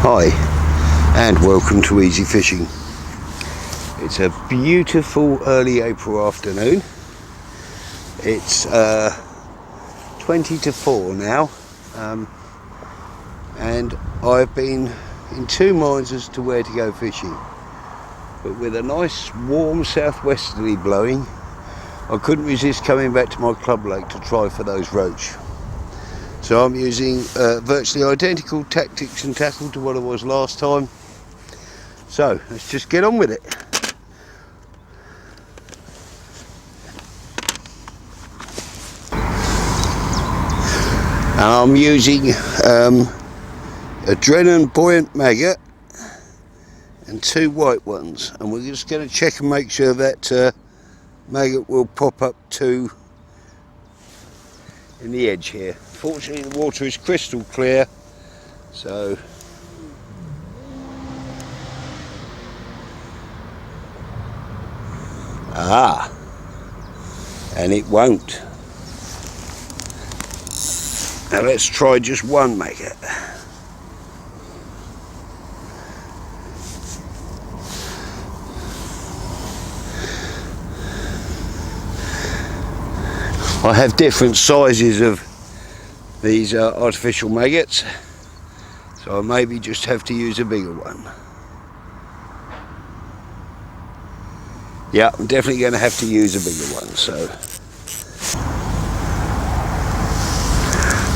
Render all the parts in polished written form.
Hi and welcome to Easy Fishing. It's a beautiful early April afternoon. It's 20 to 4 now, and I've been in two minds as to where to go fishing, but with a nice warm southwesterly blowing, I couldn't resist coming back to my club lake to try for those roach. So I'm using virtually identical tactics and tackle to what I was last time. So let's just get on with it. And I'm using a Drennan buoyant maggot and two white ones, and we're just going to check and make sure that maggot will pop up two in the edge here. Fortunately the water is crystal clear, so and it won't. Now let's try just one maggot. I have different sizes of these artificial maggots, so I maybe just have to use a bigger one. Yeah, I'm definitely going to have to use a bigger one, so.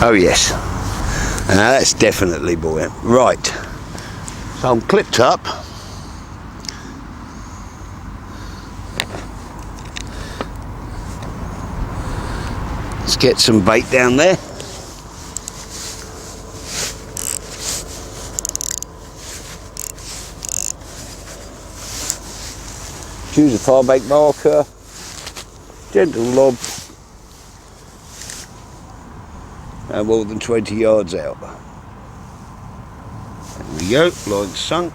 Oh yes, now that's definitely buoyant. Right, so I'm clipped up. Let's get some bait down there. Choose a fire-bait marker, gentle lob, and more than 20 yards out. There we go, line sunk.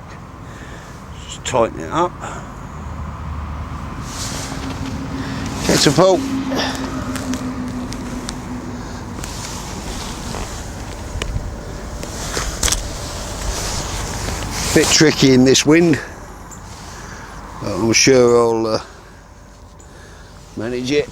Just tighten it up. Catapult. Bit tricky in this wind, but I'm sure I'll manage it.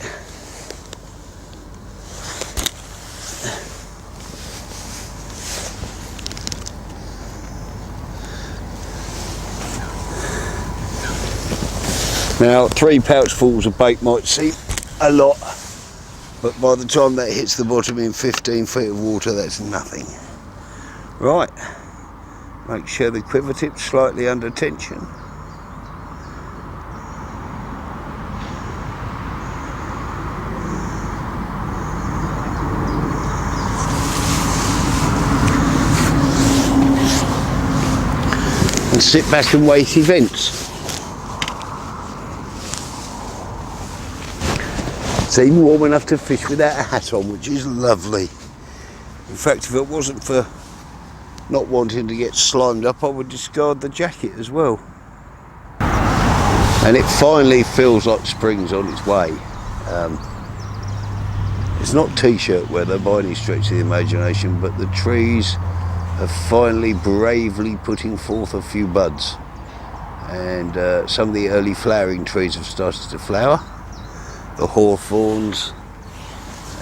Now 3 pouchfuls of bait might seem a lot, but by the time that hits the bottom in 15 feet of water, that's nothing. Right. Make sure the quiver tip's slightly under tension. And sit back and wait events. It's even warm enough to fish without a hat on, which is lovely. In fact, if it wasn't for not wanting to get slimed up, I would discard the jacket as well. And it finally feels like spring's on its way. It's not t-shirt weather by any stretch of the imagination, but the trees are finally bravely putting forth a few buds, and some of the early flowering trees have started to flower. The hawthorns,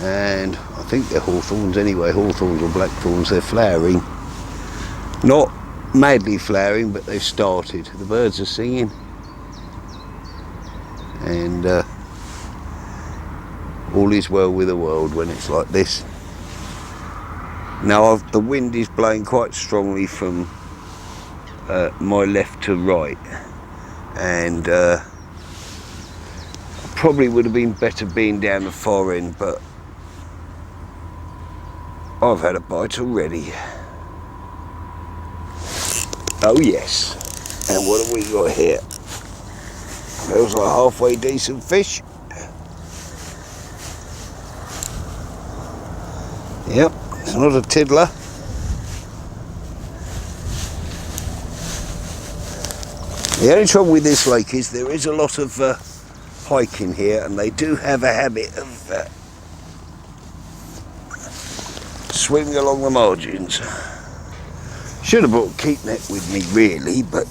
and I think they're hawthorns anyway, hawthorns or blackthorns, they're flowering. Not madly flowering, but they've started. The birds are singing, and all is well with the world when it's like this. Now the wind is blowing quite strongly from my left to right, and probably would have been better being down the far end, but I've had a bite already. Oh yes, and what have we got here? Feels like halfway decent fish. Yep, it's not a tiddler. The only trouble with this lake is there is a lot of hiking here, and they do have a habit of swimming along the margins. Should have brought a keep net with me really, but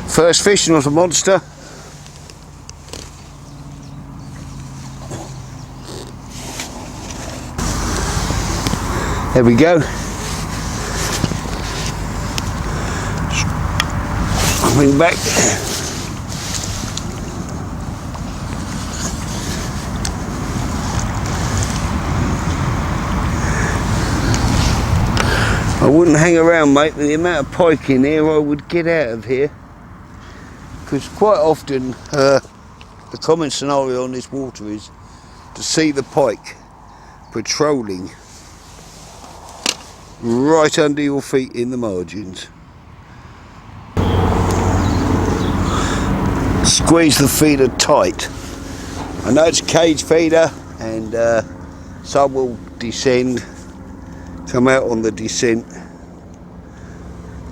first fish, not a monster. There we go. Coming back. I wouldn't hang around, mate, with the amount of pike in here. I would get out of here, because quite often the common scenario on this water is to see the pike patrolling right under your feet in the margins. Squeeze the feeder tight. I know it's a cage feeder, and some will descend, come out on the descent,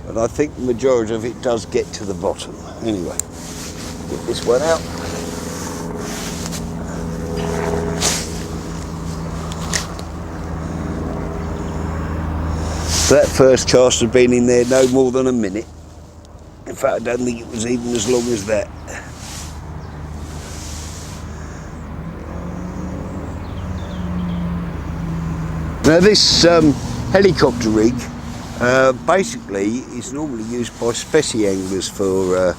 but I think the majority of it does get to the bottom. Anyway, get this one out. So that first cast had been in there no more than a minute. In fact, I don't think it was even as long as that. Now this helicopter rig basically is normally used by specie anglers for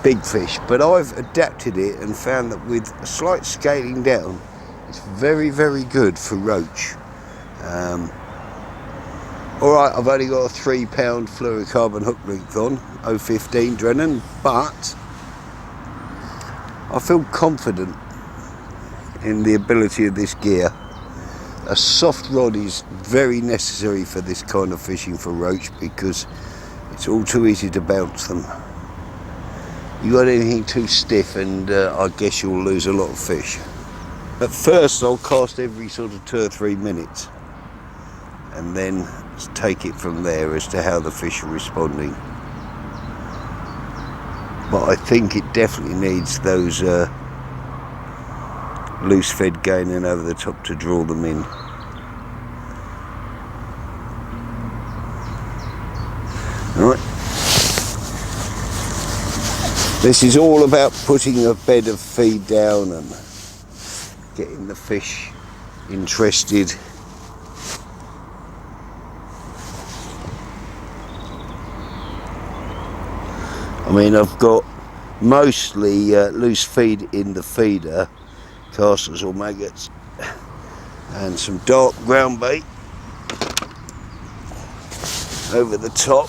big fish, but I've adapted it and found that with a slight scaling down, it's very, very good for roach. Alright, I've only got a 3 pound fluorocarbon hook length on, 015 Drennan, but I feel confident in the ability of this gear. A soft rod is very necessary for this kind of fishing for roach, because it's all too easy to bounce them. You got anything too stiff and I guess you'll lose a lot of fish. At first I'll cast every sort of 2 or 3 minutes and then take it from there as to how the fish are responding. But I think it definitely needs those loose fed gaining over the top to draw them in. Alright. This is all about putting a bed of feed down and getting the fish interested. I mean, I've got mostly loose feed in the feeder, casters or maggots, and some dark ground bait over the top,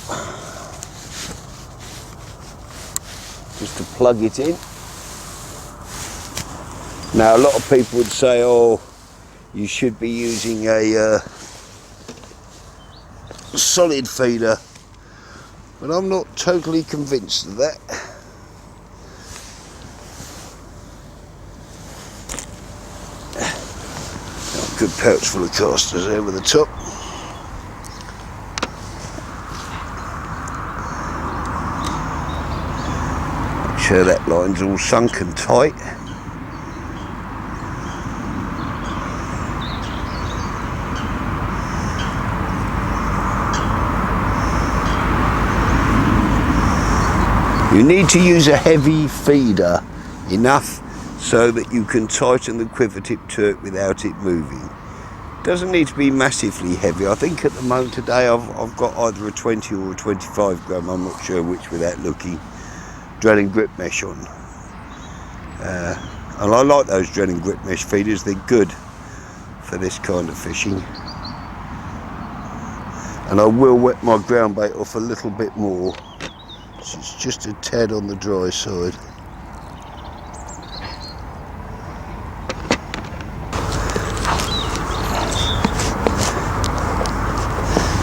just to plug it in. Now, a lot of people would say, oh, you should be using a solid feeder, but I'm not totally convinced of that. Good pouch full of casters over the top. Make sure that line's all sunk and tight. You need to use a heavy feeder, enough so that you can tighten the quiver tip to it without it moving. It doesn't need to be massively heavy. I think at the moment today I've got either a 20 or a 25 gram, I'm not sure which without looking, Drennan grip mesh on. And I like those Drennan grip mesh feeders, they're good for this kind of fishing. And I will wet my ground bait off a little bit more. So it's just a tad on the dry side.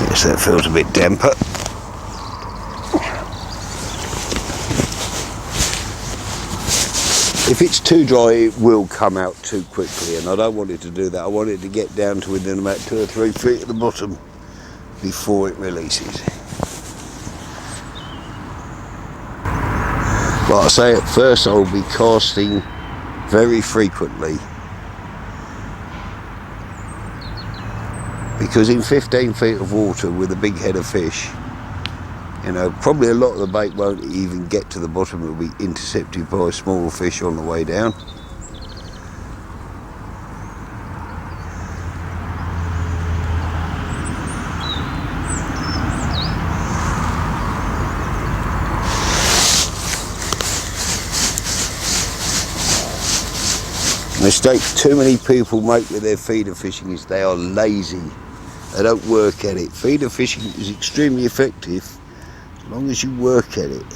Yes, that feels a bit damper. If it's too dry, it will come out too quickly, and I don't want it to do that. I want it to get down to within about 2 or 3 feet at the bottom before it releases. Like I say, at first I will be casting very frequently, because in 15 feet of water with a big head of fish, you know, probably a lot of the bait won't even get to the bottom. It will be intercepted by smaller fish on the way down. The mistake too many people make with their feeder fishing is they are lazy. They don't work at it. Feeder fishing is extremely effective as long as you work at it.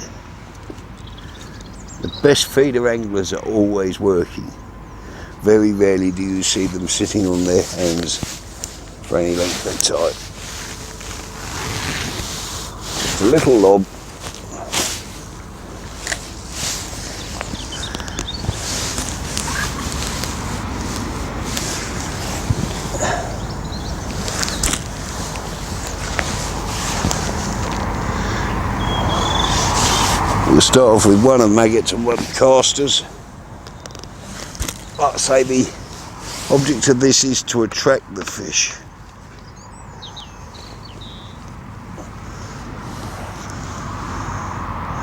The best feeder anglers are always working. Very rarely do you see them sitting on their hands for any length of time. Just a little lob. We'll start off with one of maggots and one of casters. Like I say, the object of this is to attract the fish.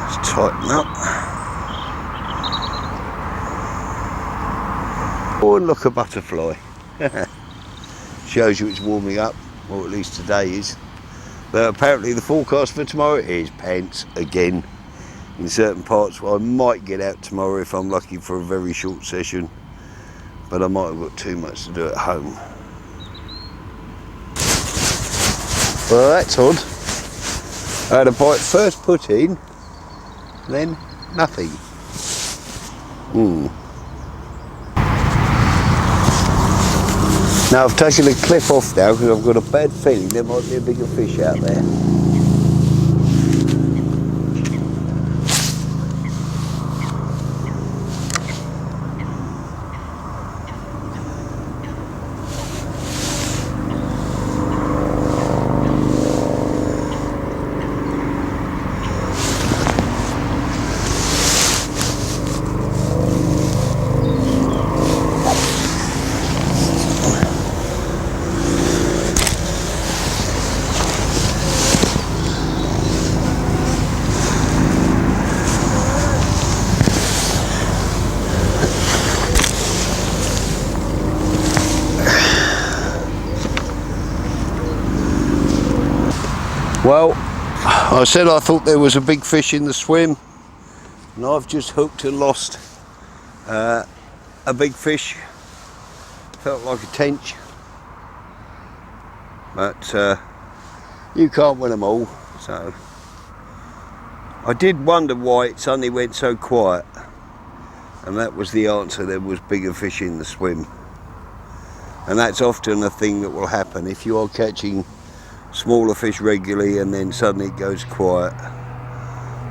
Let's tighten up. Oh, and look, a butterfly. Shows you it's warming up, or at least today is. But apparently the forecast for tomorrow is pants again. In certain parts, well, I might get out tomorrow if I'm lucky for a very short session, but I might have got too much to do at home. Well, that's odd. I had a bite first put in, then nothing. Now I've taken the clip off now because I've got a bad feeling there might be a bigger fish out there. Well, I said I thought there was a big fish in the swim, and I've just hooked and lost a big fish. Felt like a tench, but you can't win them all. So I did wonder why it suddenly went so quiet, and that was the answer. There was bigger fish in the swim, and that's often a thing that will happen if you are catching smaller fish regularly and then suddenly it goes quiet.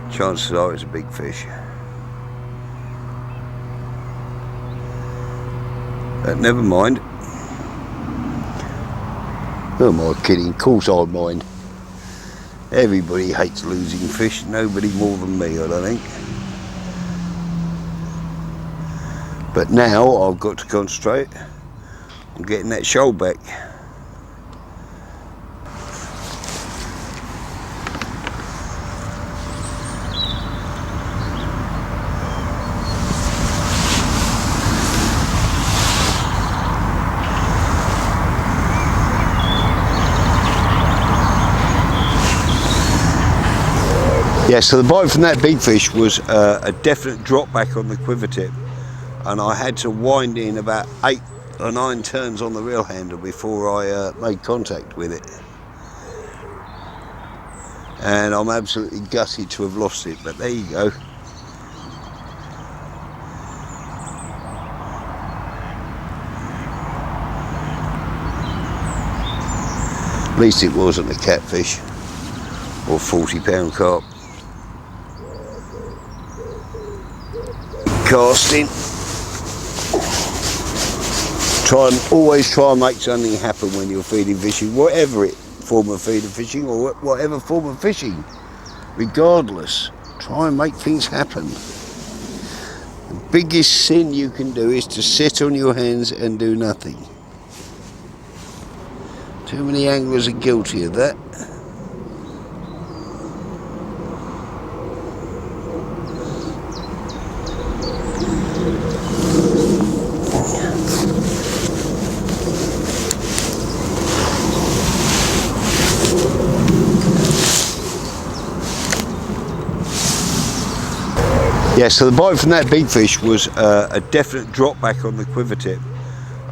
Chances are it's a big fish. But never mind. Who am I kidding? Of course I mind. Everybody hates losing fish, nobody more than me, I don't think. But now I've got to concentrate on getting that shoal back. Yeah, so the bite from that big fish was a definite drop back on the quiver tip, and I had to wind in about 8 or 9 turns on the reel handle before I made contact with it. And I'm absolutely gutted to have lost it, but there you go. At least it wasn't a catfish or 40-pound carp. Casting. Always try and make something happen when you're feeding fishing, whatever form of feeder fishing or whatever form of fishing. Regardless, try and make things happen. biggest sin you can do is to sit on your hands and do nothing. Too many anglers are guilty of that. Yeah, so the bite from that big fish was a definite drop back on the quiver tip,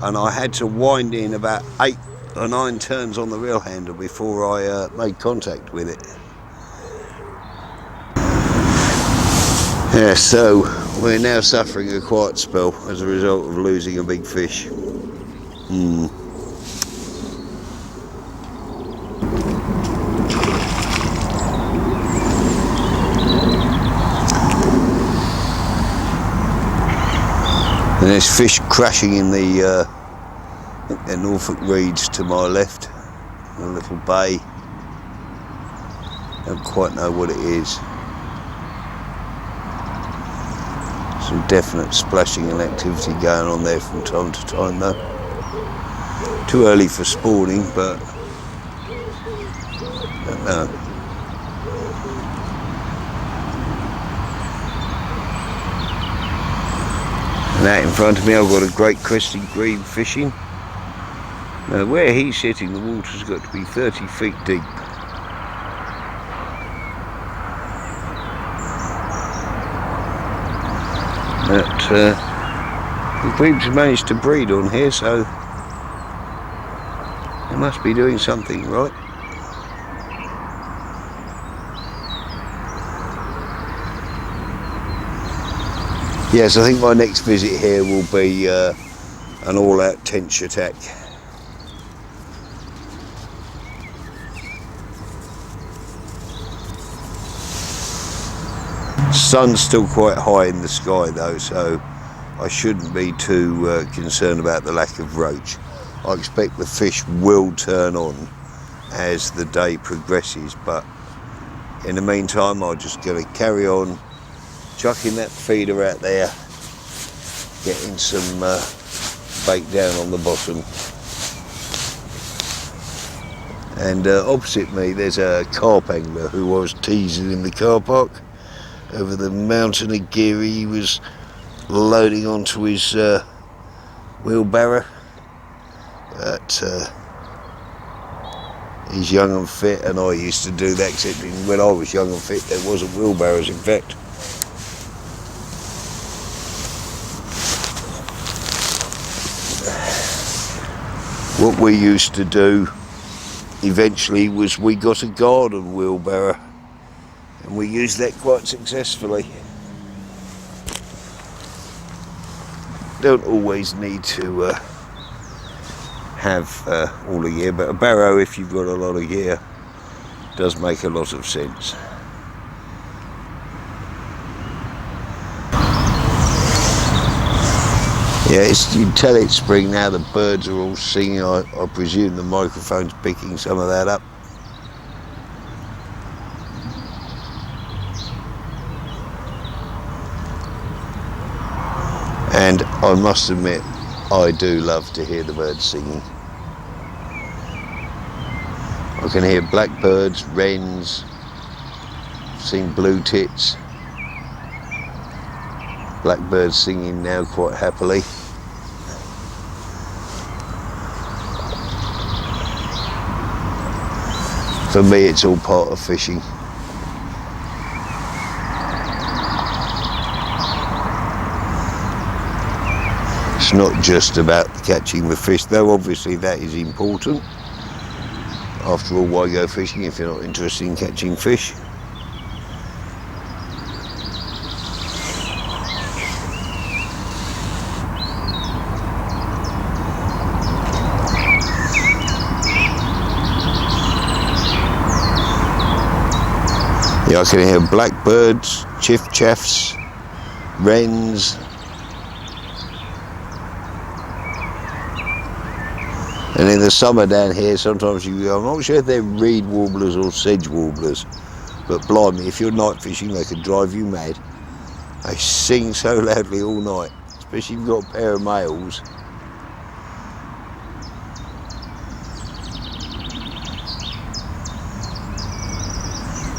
and I had to wind in about 8 or 9 turns on the reel handle before I made contact with it. Yeah, so we're now suffering a quiet spell as a result of losing a big fish. And there's fish crashing in the Norfolk Reeds to my left, a little bay. Don't quite know what it is. Some definite splashing and activity going on there from time to time though. Too early for spawning, but I don't know. And out in front of me I've got a great crested grebe fishing. Now where he's sitting, the water's got to be 30 feet deep. But the grebes managed to breed on here, so they must be doing something right. Yes, I think my next visit here will be an all-out tench attack. Sun's still quite high in the sky though, so I shouldn't be too concerned about the lack of roach. I expect the fish will turn on as the day progresses, but in the meantime I'm just going to carry on chucking that feeder out there, getting some bait down on the bottom. And opposite me there's a carp angler who I was teasing in the car park. Over the mountain of Geary, he was loading onto his wheelbarrow, but he's young and fit, and I used to do that, except when I was young and fit there wasn't wheelbarrows in fact. What we used to do eventually was we got a garden wheelbarrow, and we used that quite successfully. Don't always need to have all the gear, but a barrow, if you've got a lot of gear, does make a lot of sense. Yeah, you can tell it's spring now, the birds are all singing. I presume the microphone's picking some of that up. And I must admit, I do love to hear the birds singing. I can hear blackbirds, wrens, I've seen blue tits. Blackbirds singing now quite happily. For me, it's all part of fishing. It's not just about catching the fish, though obviously that is important. After all, why go fishing if you're not interested in catching fish? Yeah, I can hear blackbirds, chiff-chaffs, wrens. And in the summer down here, sometimes I'm not sure if they're reed warblers or sedge warblers, but blimey, if you're night fishing, they could drive you mad. They sing so loudly all night, especially if you've got a pair of males.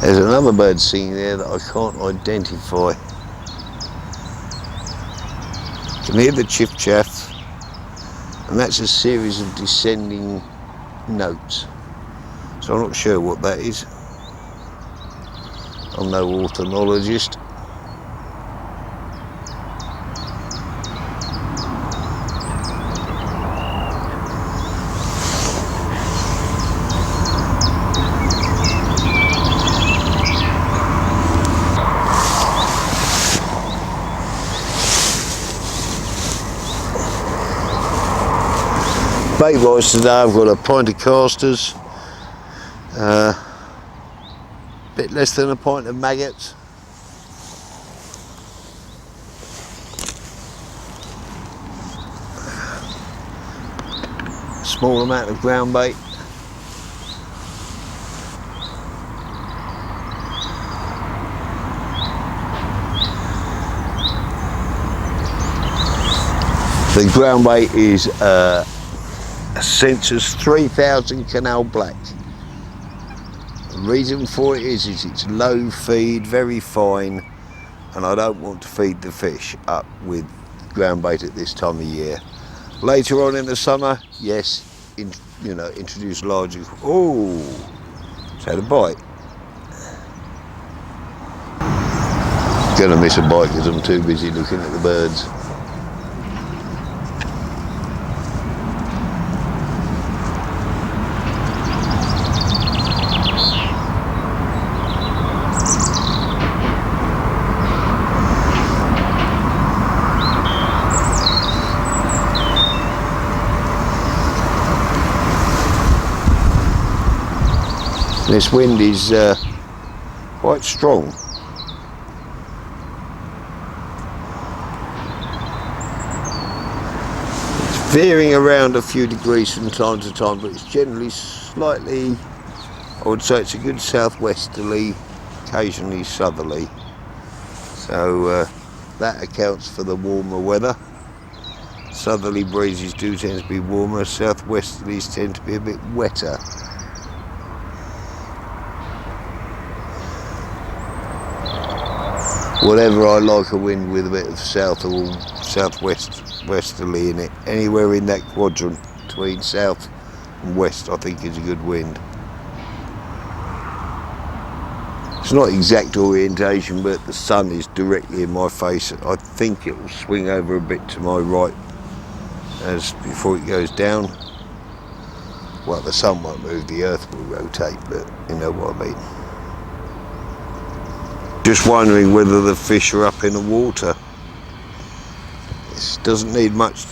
There's another bird singing there that I can't identify. You can hear the chiff-chaff, and that's a series of descending notes. So I'm not sure what that is. I'm no ornithologist. Bait-wise today I've got a pint of casters, bit less than a pint of maggots, small amount of ground bait, the ground bait is Sensor's 3000 Canal Black. The reason for it is it's low feed, very fine, and I don't want to feed the fish up with ground bait at this time of year. Later on in the summer, yes, introduce larger. Oh, it's had a bite. Gonna miss a bite because I'm too busy looking at the birds. This wind is quite strong. It's veering around a few degrees from time to time, but it's generally slightly, I would say it's a good southwesterly, occasionally southerly. So that accounts for the warmer weather. Southerly breezes do tend to be warmer, southwesterlies tend to be a bit wetter. Whatever, I like a wind with a bit of south or southwesterly in it. Anywhere in that quadrant between south and west I think is a good wind. It's not exact orientation, but the sun is directly in my face. I think it will swing over a bit to my right as before it goes down. Well, the sun won't move, the earth will rotate, but you know what I mean. Just wondering whether the fish are up in the water. This doesn't need much.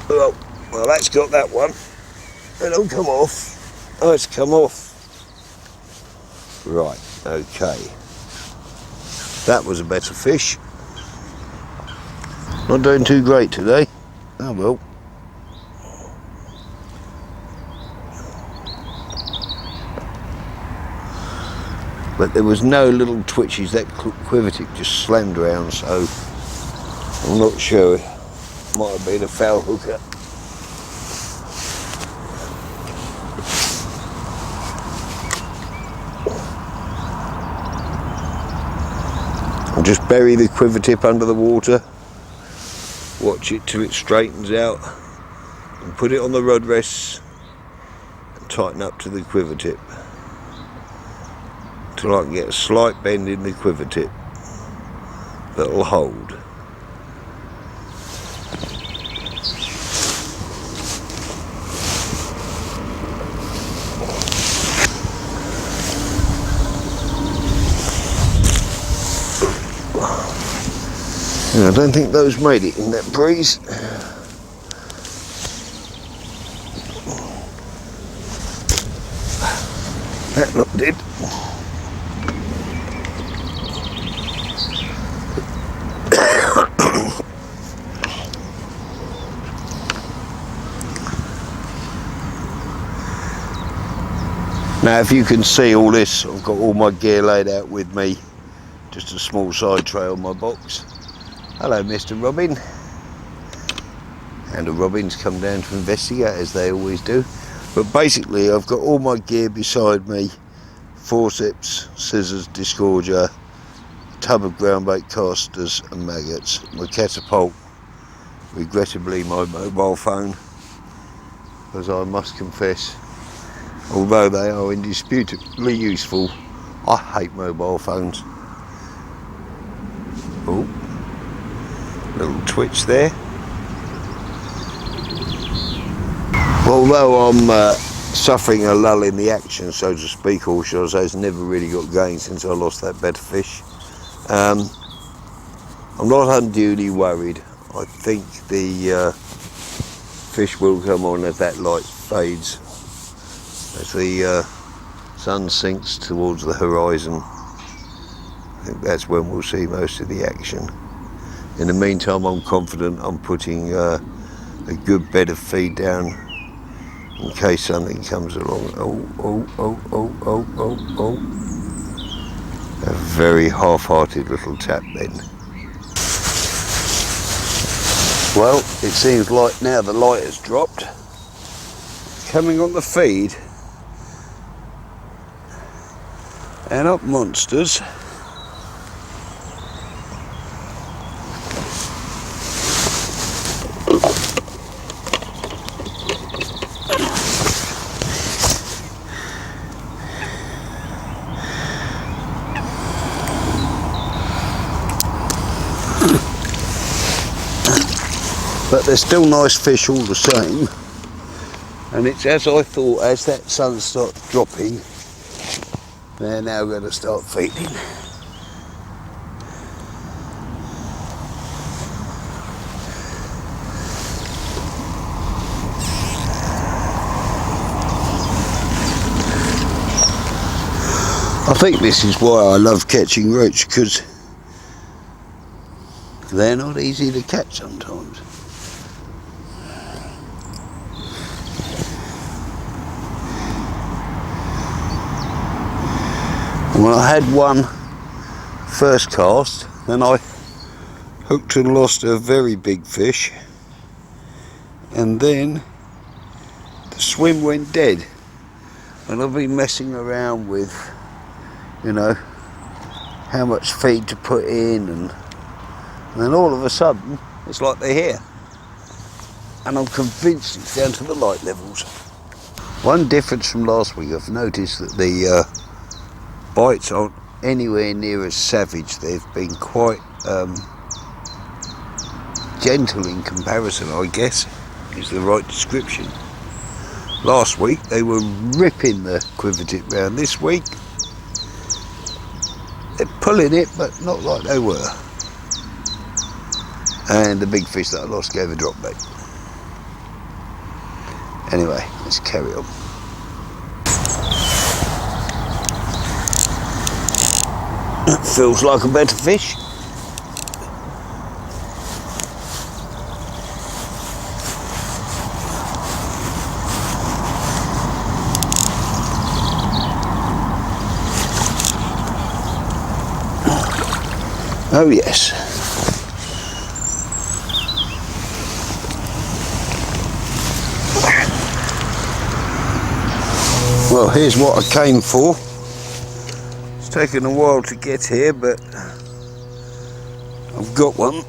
Oh, well, that's got that one. It'll come off. Oh, it's come off. Right, okay. That was a better fish. Not doing too great today. Oh well. But there was no little twitches, that quiver tip just slammed around, so I'm not sure. Might have been a foul hooker. I'll just bury the quiver tip under the water, watch it till it straightens out, and put it on the rod rests and tighten up to the quiver tip. Till I can get a slight bend in the quiver tip that'll hold. And I don't think those made it in that breeze. That lot did. Now if you can see all this, I've got all my gear laid out with me Just a small side tray on my box. Hello, Mr. Robin. And the robins come down to investigate, as they always do. But basically, I've got all my gear beside me: forceps, scissors, disgorger, tub of ground bait casters and maggots, my catapult, regrettably my mobile phone, as I must confess, although they are indisputably useful, I hate mobile phones. Oh, little twitch there. Although I'm suffering a lull in the action, so to speak, or should I say, it's never really got going since I lost that better fish. I'm not unduly worried. I think the fish will come on as that light fades, as the sun sinks towards the horizon. I think that's when we'll see most of the action. In the meantime, I'm confident I'm putting a good bed of feed down in case something comes along. Oh. A very half-hearted little tap then. Well, it seems like now the light has dropped. Coming on the feed. And up monsters. But they're still nice fish all the same, and it's as I thought. As that sun starts dropping, they're now going to start feeding. I think this is why I love catching roach, because they're not easy to catch sometimes. Well, I had one first cast, then I hooked and lost a very big fish, and then the swim went dead. And I've been messing around with, you know, how much feed to put in, and then all of a sudden it's like they're here, and I'm convinced it's down to the light levels. One difference from last week, I've noticed that the bites aren't anywhere near as savage. They've been quite gentle in comparison, I guess is the right description. Last week they were ripping the quiver tip round. This week they're pulling it, but not like they were. And the big fish that I lost gave a drop bait. Anyway, let's carry on. Feels like a better fish. Oh yes. Well, here's what I came for. It's taken a while to get here, but I've got one.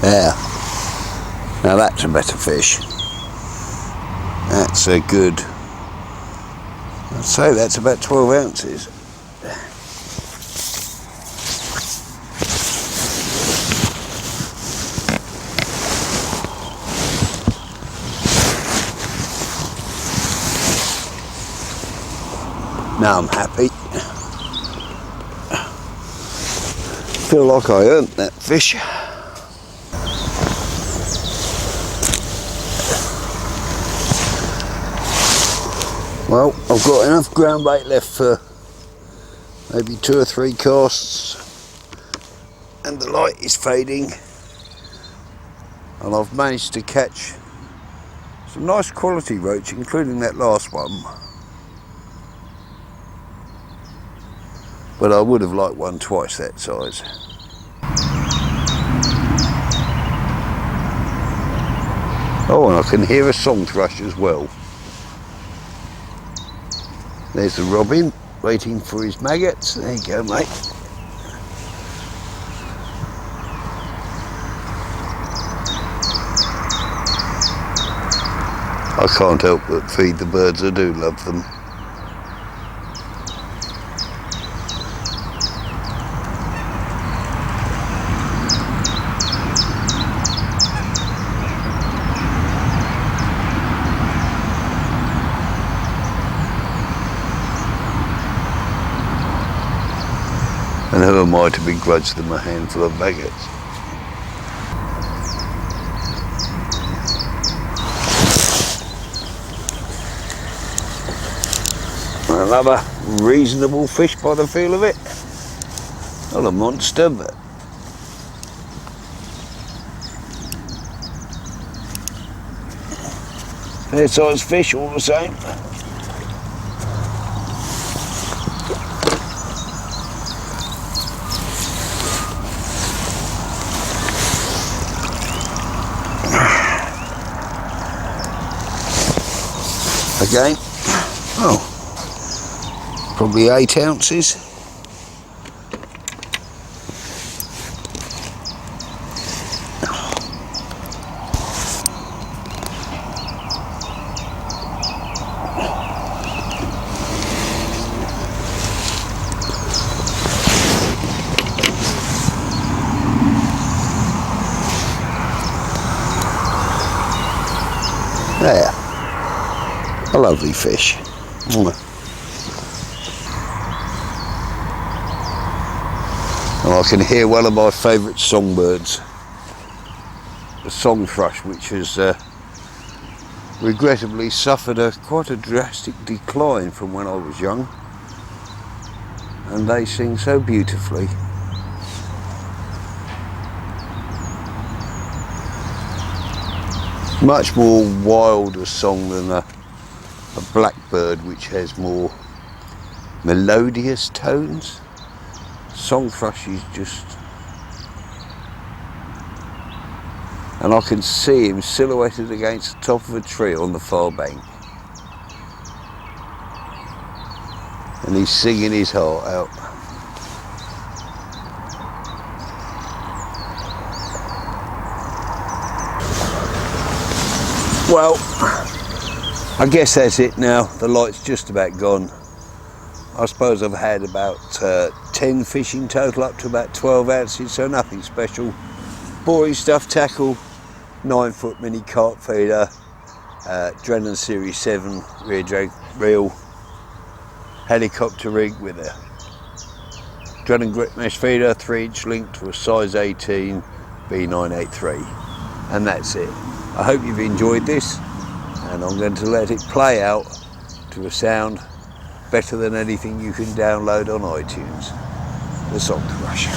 There. Now that's a better fish. That's a good, I'd say that's about 12 ounces. Now I'm happy. Feel like I earned that fish. Well, I've got enough ground bait left for maybe 2 or 3 casts, and the light is fading, and I've managed to catch some nice quality roach, including that last one. But I would have liked one twice that size. Oh, and I can hear a song thrush as well. There's the robin waiting for his maggots. There you go, mate. I can't help but feed the birds, I do love them. And who am I to begrudge them a handful of maggots? Another reasonable fish by the feel of it. Not a monster, but fair sized fish all the same. Again, oh, probably 8 ounces. There. A lovely fish. And I can hear one of my favourite songbirds, the song thrush, which has regrettably suffered quite a drastic decline from when I was young, and they sing so beautifully. Much more wilder song than a blackbird, which has more melodious tones. Song thrush is just, and I can see him silhouetted against the top of a tree on the far bank, and he's singing his heart out. Well, I guess that's it now. The light's just about gone. I suppose I've had about 10 fish in total, up to about 12 ounces, so nothing special. Boring stuff: tackle, 9-foot mini carp feeder, Drennan Series 7 rear drag reel, helicopter rig with a Drennan grip mesh feeder, 3-inch link to a size 18 B983, and that's it. I hope you've enjoyed this, and I'm going to let it play out to a sound better than anything you can download on iTunes. The song thrush.